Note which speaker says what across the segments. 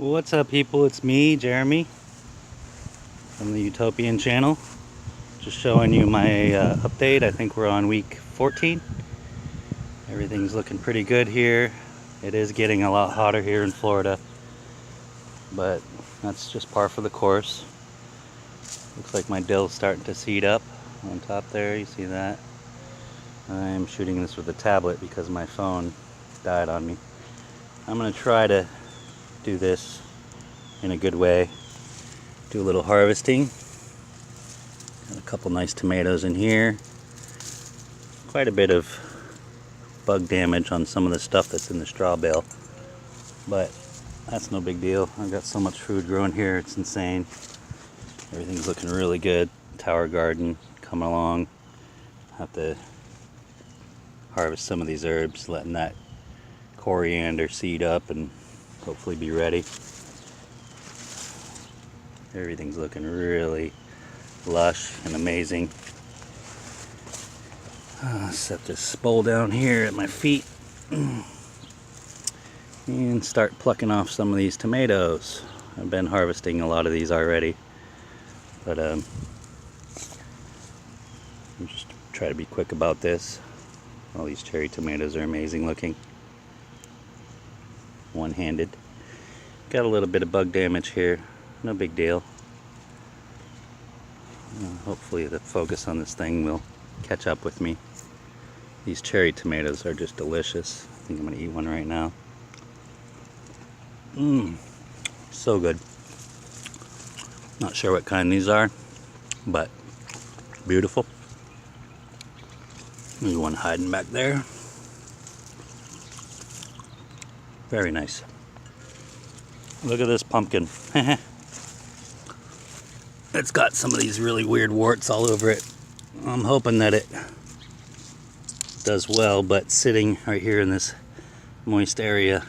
Speaker 1: What's up, people? It's me, Jeremy, from the Utopian channel. Just showing you my update. I think we're on week 14. Everything's looking pretty good here. It is getting a lot hotter here in Florida, but that's just par for the course. Looks like my dill's starting to seed up on top there. You see that? I'm shooting this with a tablet because my phone died on me. I'm going to try to do this in a good way. Do a little harvesting. Got a couple nice tomatoes in here. Quite a bit of bug damage on some of the stuff that's in the straw bale, but that's no big deal. I've got so much food growing here, it's insane. Everything's looking really good. Tower garden coming along. Have to harvest some of these herbs, letting that coriander seed up and hopefully be ready. Everything's looking really lush and amazing. Set this bowl down here at my feet and start plucking off some of these tomatoes. I've been harvesting a lot of these already, but I'm just try to be quick about this. All these cherry tomatoes are amazing looking. One-handed. Got a little bit of bug damage here, no big deal. Hopefully the focus on this thing will catch up with me. These cherry tomatoes are just delicious. I think I'm gonna eat one right now. So good. Not sure what kind these are, but beautiful. There's one hiding back there. Very nice. Look at this pumpkin. It's got some of these really weird warts all over it. I'm hoping that it does well, but sitting right here in this moist area,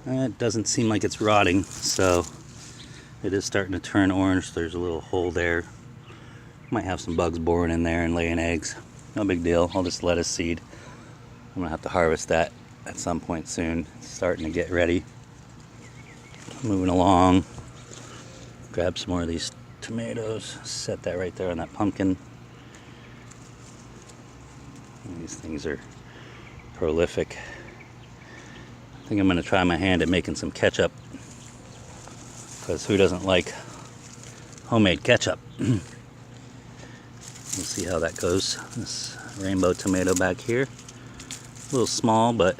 Speaker 1: it doesn't seem like it's rotting, so it is starting to turn orange. There's a little hole there. Might have some bugs boring in there and laying eggs. No big deal. I'll just let it seed. I'm gonna have to harvest that at some point soon. It's starting to get ready. Moving along. Grab some more of these tomatoes. Set that right there on that pumpkin. These things are prolific. I think I'm gonna try my hand at making some ketchup, because who doesn't like homemade ketchup? We'll see how that goes. This rainbow tomato back here. A little small, but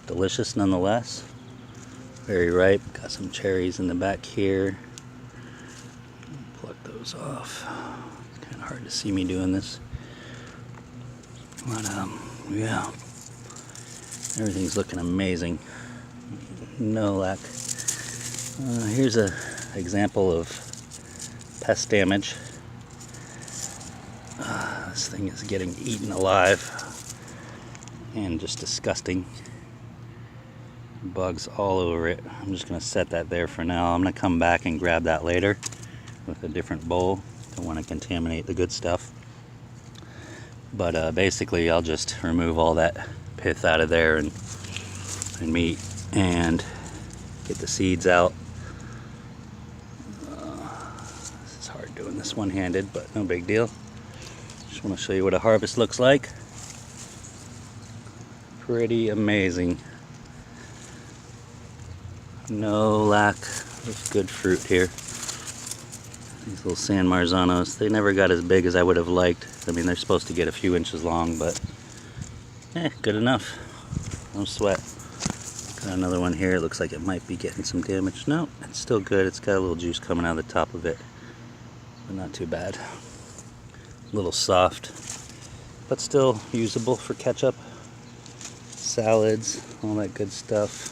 Speaker 1: delicious nonetheless. Very ripe. Got some cherries in the back here. Pluck those off. It's kind of hard to see me doing this. But yeah. Everything's looking amazing. No lack. Here's an example of pest damage. This thing is getting eaten alive and just disgusting. Bugs all over it. I'm just going to set that there for now. I'm going to come back and grab that later with a different bowl. Don't want to contaminate the good stuff. But basically I'll just remove all that pith out of there and meat and get the seeds out. This is hard doing this one-handed, but no big deal. Just want to show you what a harvest looks like. Pretty amazing. No lack of good fruit here. These little San Marzanos, they never got as big as I would have liked. I mean, they're supposed to get a few inches long, but good enough. No sweat. Got another one here. It looks like it might be getting some damage. No, it's still good. It's got a little juice coming out of the top of it, but not too bad. A little soft, but still usable for ketchup, salads, all that good stuff.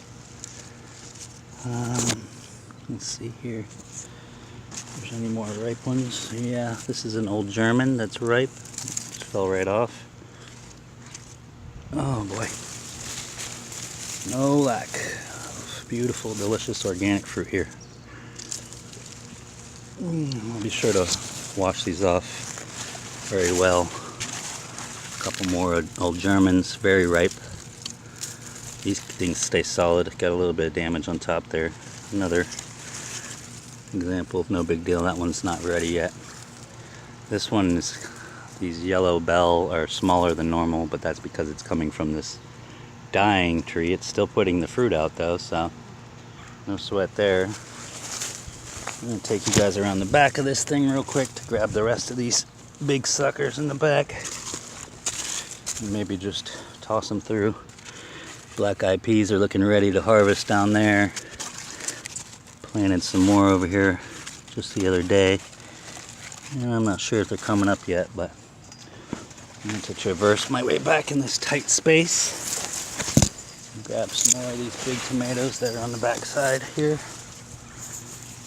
Speaker 1: Let's see here if there's any more ripe ones. Yeah, this is an old German that's ripe. Just fell right off. Oh boy. No lack of beautiful, delicious organic fruit here. I'll be sure to wash these off very well. A couple more old Germans, very ripe. These things stay solid. Got a little bit of damage on top there. Another example of no big deal. That one's not ready yet. This one is, these yellow Bale are smaller than normal, but that's because it's coming from this dying tree. It's still putting the fruit out though, so no sweat there. I'm gonna take you guys around the back of this thing real quick to grab the rest of these big suckers in the back. And maybe just toss them through. Black-eyed peas are looking ready to harvest down there. Planted some more over here just the other day. And I'm not sure if they're coming up yet, but I'm going to traverse my way back in this tight space. Grab some more of these big tomatoes that are on the back side here.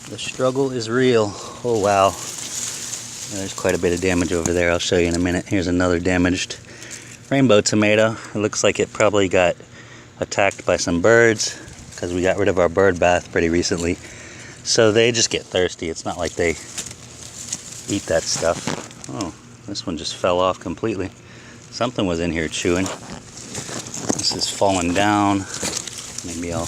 Speaker 1: The struggle is real. Oh wow. There's quite a bit of damage over there. I'll show you in a minute. Here's another damaged rainbow tomato. It looks like it probably got attacked by some birds because we got rid of our bird bath pretty recently. So they just get thirsty. It's not like they eat that stuff. Oh, this one just fell off completely. Something was in here chewing. This is falling down. Maybe I'll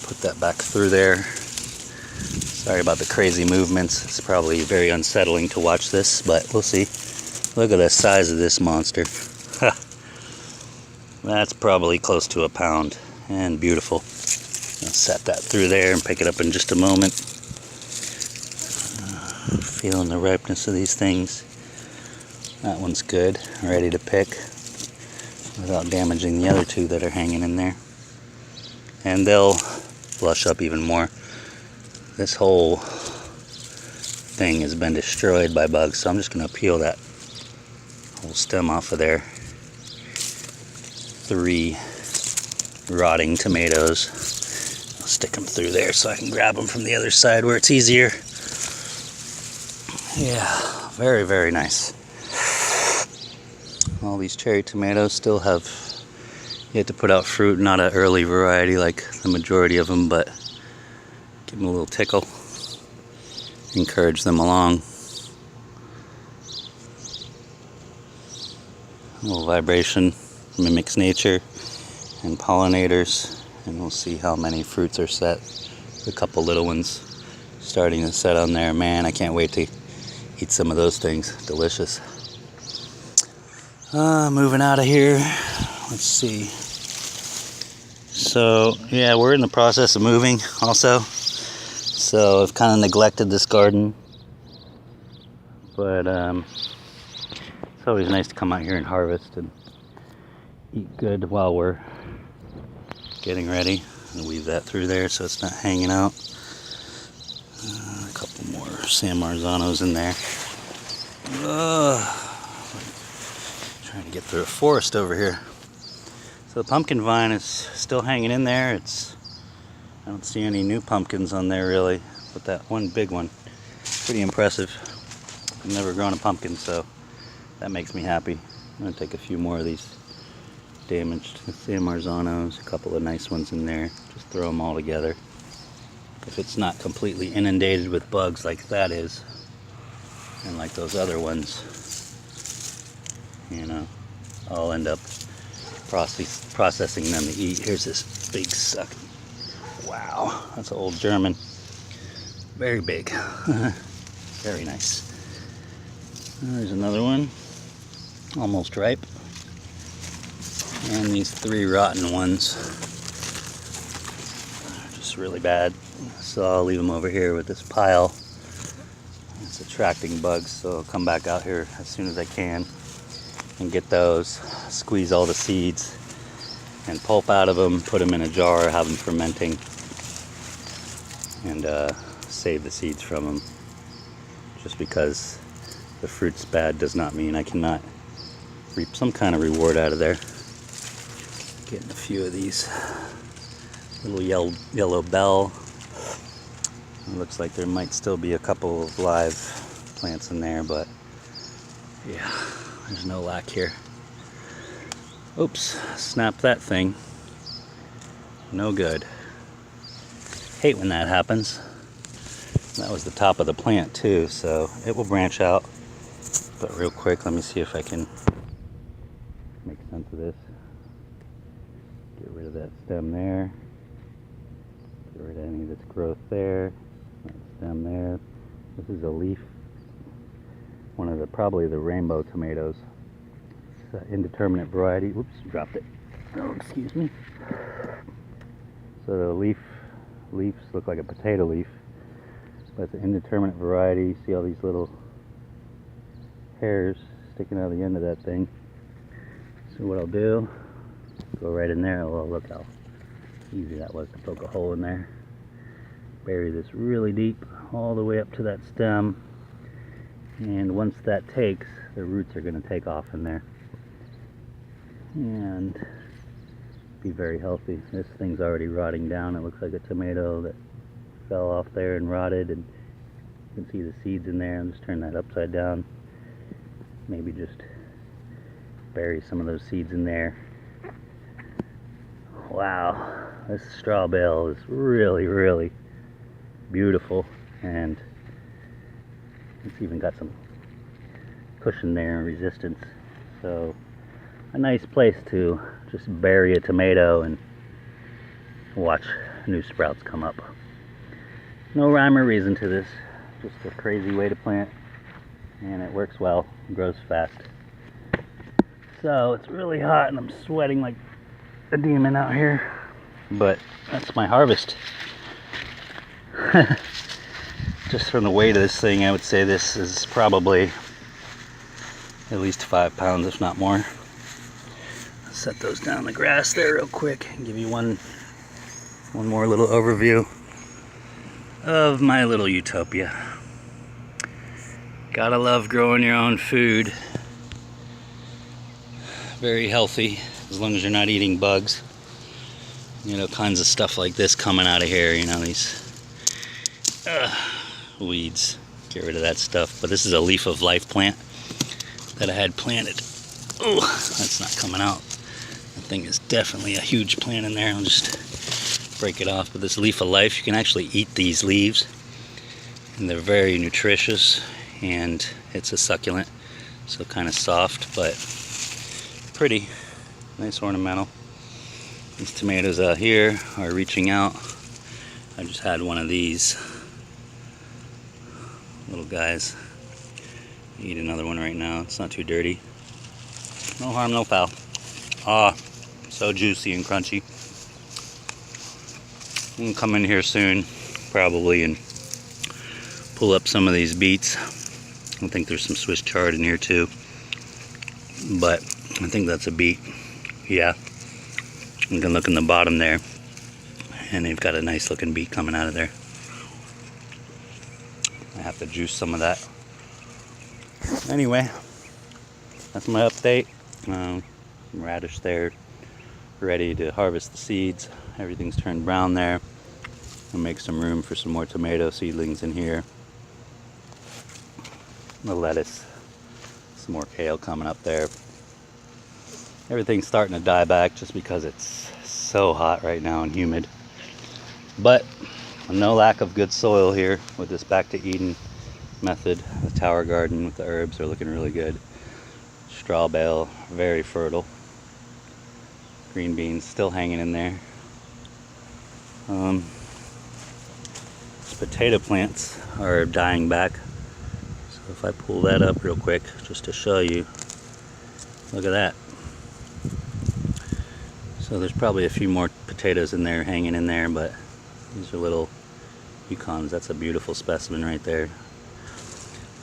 Speaker 1: put that back through there. Sorry about the crazy movements. It's probably very unsettling to watch this, but we'll see. Look at the size of this monster. That's probably close to a pound, and beautiful. I'll set that through there and pick it up in just a moment. Feeling the ripeness of these things. That one's good, ready to pick without damaging the other two that are hanging in there. And they'll flush up even more. This whole thing has been destroyed by bugs, so I'm just going to peel that whole stem off of there. 3 rotting tomatoes. I'll stick them through there so I can grab them from the other side where it's easier. Yeah, very, very nice. All these cherry tomatoes still have yet to put out fruit. Not an early variety like the majority of them, but give them a little tickle. Encourage them along. A little vibration mimics nature and pollinators, and we'll see how many fruits are set. A couple little ones starting to set on there. Man, I can't wait to eat some of those things. Delicious. Moving out of here. Let's see. So yeah, we're in the process of moving also. So I've kind of neglected this garden, but it's always nice to come out here and harvest and eat good while we're getting ready. And weave that through there so it's not hanging out. A couple more San Marzanos in there. Trying to get through a forest over here. So the pumpkin vine is still hanging in there. I don't see any new pumpkins on there really, but that one big one, pretty impressive. I've never grown a pumpkin, so that makes me happy. I'm gonna take a few more of these damaged San Marzanos, a couple of nice ones in there, just throw them all together. If it's not completely inundated with bugs like that is, and like those other ones, you know, I'll end up processing them to eat. Here's this big suck. Wow, that's an old German. Very big. Very nice. There's another one, almost ripe. And these 3 rotten ones are just really bad. So I'll leave them over here with this pile. It's attracting bugs, so I'll come back out here as soon as I can and get those, squeeze all the seeds and pulp out of them, put them in a jar, have them fermenting, and save the seeds from them. Just because the fruit's bad does not mean I cannot reap some kind of reward out of there. Getting a few of these little yellow Bale. It looks like there might still be a couple of live plants in there, but yeah, there's no lack here. Oops, snap that thing. No good. Hate when that happens. That was the top of the plant too, so it will branch out. But real quick, let me see if I can make sense of this. Get rid of that that stem there. Get rid of any of this growth there. That stem there. This is a leaf. One of the, probably the rainbow tomatoes. It's an indeterminate variety. Whoops, dropped it. Oh, excuse me. So the leaves look like a potato leaf, but it's an indeterminate variety. See all these little hairs sticking out of the end of that thing. So what I'll do, go right in there. Oh, look how easy that was to poke a hole in there. Bury this really deep, all the way up to that stem. And once that takes, the roots are going to take off in there and be very healthy. This thing's already rotting down. It looks like a tomato that fell off there and rotted, and you can see the seeds in there. I'll just turn that upside down. Maybe just bury some of those seeds in there. Wow, this straw bale is really, really beautiful, and it's even got some cushion there and resistance. So a nice place to just bury a tomato and watch new sprouts come up. No rhyme or reason to this, just a crazy way to plant, and it works well, grows fast. So it's really hot and I'm sweating like a demon out here, but that's my harvest. Just from the weight of this thing, I would say this is probably at least 5 pounds, if not more. Set those down in the grass there real quick and give you one more little overview of my little utopia. Gotta love growing your own food. Very healthy, as long as you're not eating bugs. You know, kinds of stuff like this coming out of here, you know, these weeds. Get rid of that stuff. But this is a leaf of life plant that I had planted. Oh, that's not coming out. That thing is definitely a huge plant in there. I'll just break it off. But this leaf of life, you can actually eat these leaves, and they're very nutritious, and it's a succulent, so kind of soft but pretty. Nice ornamental. These tomatoes out here are reaching out. I just had one of these little guys eat another one right now. It's not too dirty. No harm, no foul. Ah, so juicy and crunchy. I'm gonna come in here soon, probably, and pull up some of these beets. I think there's some Swiss chard in here too, but I think that's a beet. Yeah, you can look in the bottom there, and they've got a nice looking beet coming out of there. I have to juice some of that. Anyway, that's my update. Radish there, ready to harvest the seeds. Everything's turned brown there. I'll make some room for some more tomato seedlings in here. The lettuce, some more kale coming up there. Everything's starting to die back just because it's so hot right now and humid. But no lack of good soil here with this back to Eden method. The tower garden with the herbs are looking really good. Straw bale, very fertile. Green beans still hanging in there. These potato plants are dying back. So if I pull that up real quick just to show you, look at that. So there's probably a few more potatoes in there hanging in there, but these are little Yukons. That's a beautiful specimen right there.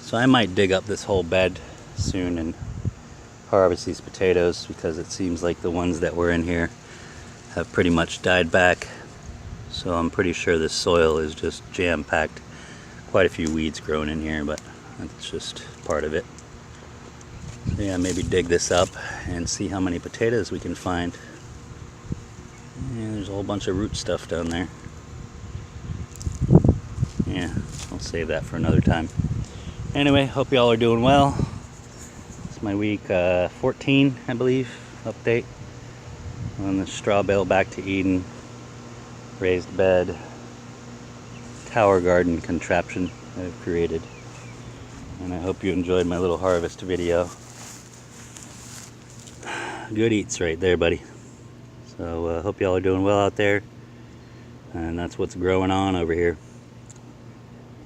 Speaker 1: So I might dig up this whole bed soon and harvest these potatoes, because it seems like the ones that were in here have pretty much died back. So I'm pretty sure this soil is just jam-packed. Quite a few weeds growing in here, but that's just part of it. So yeah, maybe dig this up and see how many potatoes we can find. Yeah, there's a whole bunch of root stuff down there. Yeah, I'll save that for another time. Anyway, hope y'all are doing well. It's my week 14, I believe, update on the straw bale back to Eden raised bed tower garden contraption that I've created. And I hope you enjoyed my little harvest video. Good eats right there, buddy. So hope y'all are doing well out there, and that's what's growing on over here.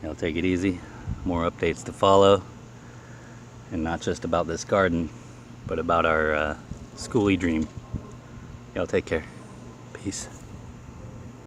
Speaker 1: Y'all take it easy. More updates to follow, and not just about this garden, but about our schoolie dream. Y'all take care. Peace.